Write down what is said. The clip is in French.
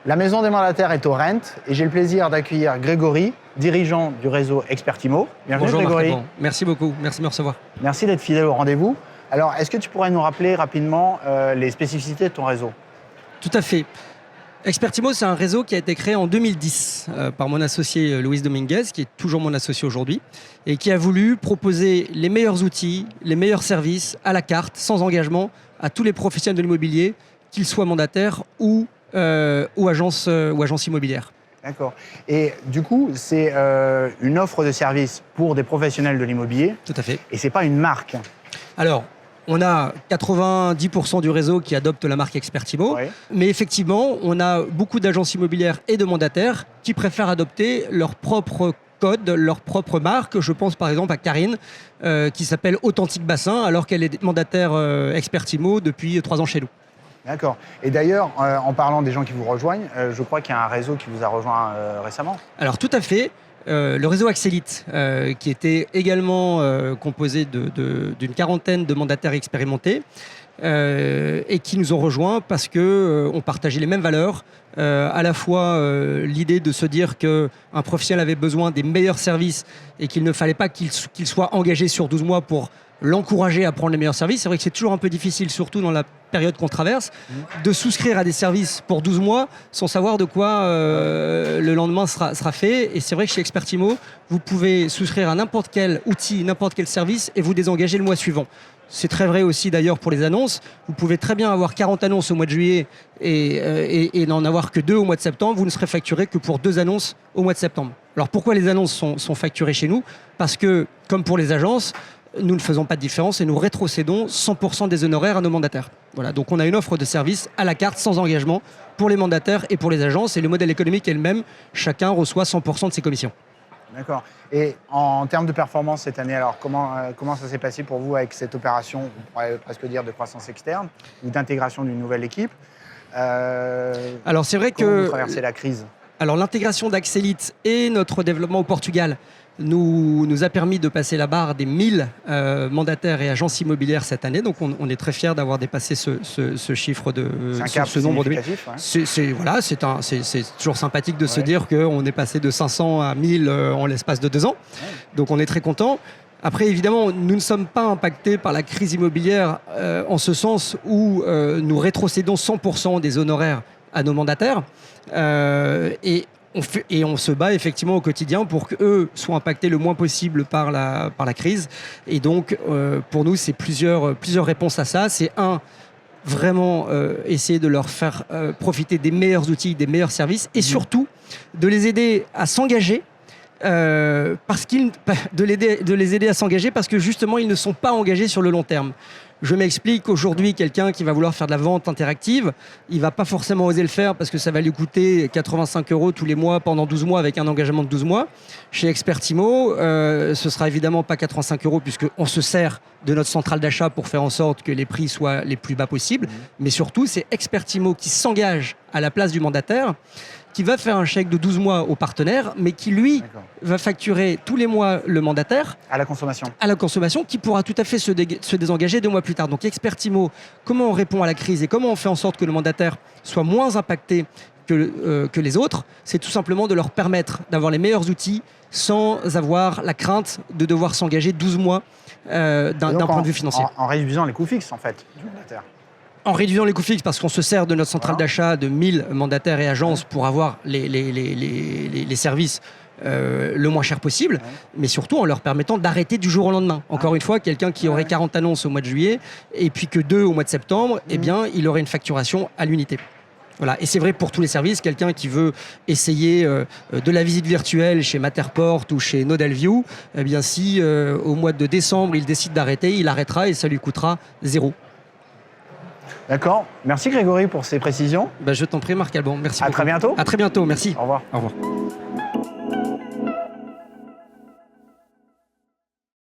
La maison des mandataires est au Rent et j'ai le plaisir d'accueillir Grégory, dirigeant du réseau Expertimo. Bienvenue. Bonjour Grégory. Marc, merci beaucoup, merci de me recevoir. Merci d'être fidèle au rendez-vous. Alors, est-ce que tu pourrais nous rappeler rapidement les spécificités de ton réseau? Tout à fait. Expertimo, c'est un réseau qui a été créé en 2010 par mon associé Luis Dominguez, qui est toujours mon associé aujourd'hui, et qui a voulu proposer les meilleurs outils, les meilleurs services à la carte, sans engagement, à tous les professionnels de l'immobilier, qu'ils soient mandataires ou agences immobilières. D'accord. Et du coup, c'est une offre de service pour des professionnels de l'immobilier. Tout à fait. Et ce n'est pas une marque. Alors, on a 90% du réseau qui adopte la marque Expertimo, oui. Mais effectivement, on a beaucoup d'agences immobilières et de mandataires qui préfèrent adopter leur propre code, leur propre marque. Je pense par exemple à Karine, qui s'appelle Authentique Bassin, alors qu'elle est mandataire Expertimo depuis 3 ans chez nous. D'accord. Et d'ailleurs, en parlant des gens qui vous rejoignent, je crois qu'il y a un réseau qui vous a rejoint récemment. Alors tout à fait. Le réseau Axélite, qui était également composé d'une quarantaine de mandataires expérimentés et qui nous ont rejoints parce qu'on partageait les mêmes valeurs, à la fois l'idée de se dire qu'un professionnel avait besoin des meilleurs services et qu'il ne fallait pas qu'il soit engagé sur 12 mois pour l'encourager à prendre les meilleurs services. C'est vrai que c'est toujours un peu difficile, surtout dans la période qu'on traverse, de souscrire à des services pour 12 mois sans savoir de quoi le lendemain sera fait. Et c'est vrai que chez Expertimo, vous pouvez souscrire à n'importe quel outil, n'importe quel service et vous désengager le mois suivant. C'est très vrai aussi d'ailleurs pour les annonces. Vous pouvez très bien avoir 40 annonces au mois de juillet et n'en avoir que 2 au mois de septembre. Vous ne serez facturé que pour 2 annonces au mois de septembre. Alors pourquoi les annonces sont facturées chez nous? Parce que, comme pour les agences, nous ne faisons pas de différence et nous rétrocédons 100% des honoraires à nos mandataires. Voilà, donc on a une offre de service à la carte sans engagement pour les mandataires et pour les agences. Et le modèle économique est le même. Chacun reçoit 100% de ses commissions. D'accord. Et en termes de performance cette année, alors comment ça s'est passé pour vous avec cette opération, on pourrait presque dire de croissance externe ou d'intégration d'une nouvelle équipe? Alors c'est vrai que vous traversez la crise? Alors l'intégration d'Axélite et notre développement au Portugal nous a permis de passer la barre des 1000 mandataires et agences immobilières cette année. Donc on est très fiers d'avoir dépassé ce chiffre de ce nombre de 1000. Ouais. C'est toujours sympathique de se dire qu'on est passé de 500 à 1000 en l'espace de 2 ans. Ouais. Donc on est très contents. Après, évidemment, nous ne sommes pas impactés par la crise immobilière en ce sens où nous rétrocédons 100% des honoraires à nos mandataires. Et on se bat effectivement au quotidien pour qu'eux soient impactés le moins possible par la crise. Et donc, pour nous, c'est plusieurs réponses à ça. C'est vraiment essayer de leur faire profiter des meilleurs outils, des meilleurs services et surtout de les aider à s'engager. De les aider à s'engager parce que justement, ils ne sont pas engagés sur le long terme. Je m'explique, aujourd'hui, quelqu'un qui va vouloir faire de la vente interactive, il ne va pas forcément oser le faire parce que ça va lui coûter 85 € tous les mois pendant 12 mois avec un engagement de 12 mois. Chez Expertimo, ce ne sera évidemment pas 85 € puisqu'on se sert de notre centrale d'achat pour faire en sorte que les prix soient les plus bas possibles. Mais surtout, c'est Expertimo qui s'engage à la place du mandataire, qui va faire un chèque de 12 mois au partenaire, mais qui, lui, va facturer tous les mois le mandataire. À la consommation. À la consommation, qui pourra tout à fait se désengager 2 mois plus tard. Donc, Expertimo, comment on répond à la crise et comment on fait en sorte que le mandataire soit moins impacté que les autres? C'est tout simplement de leur permettre d'avoir les meilleurs outils sans avoir la crainte de devoir s'engager 12 mois d'un point de vue financier. En réduisant les coûts fixes, en fait, du mandataire. En réduisant les coûts fixes, parce qu'on se sert de notre centrale d'achat de 1000 mandataires et agences pour avoir les services le moins cher possible, mais surtout en leur permettant d'arrêter du jour au lendemain. Encore une fois, quelqu'un qui aurait 40 annonces au mois de juillet et puis que 2 au mois de septembre, eh bien, il aurait une facturation à l'unité. Voilà. Et c'est vrai pour tous les services. Quelqu'un qui veut essayer de la visite virtuelle chez Matterport ou chez Nodalview, eh bien, si au mois de décembre, il décide d'arrêter, il arrêtera et ça lui coûtera 0. D'accord. Merci Grégory pour ces précisions. Je t'en prie Marc Alban. Merci beaucoup. À très bientôt. À très bientôt. Merci. Au revoir. Au revoir.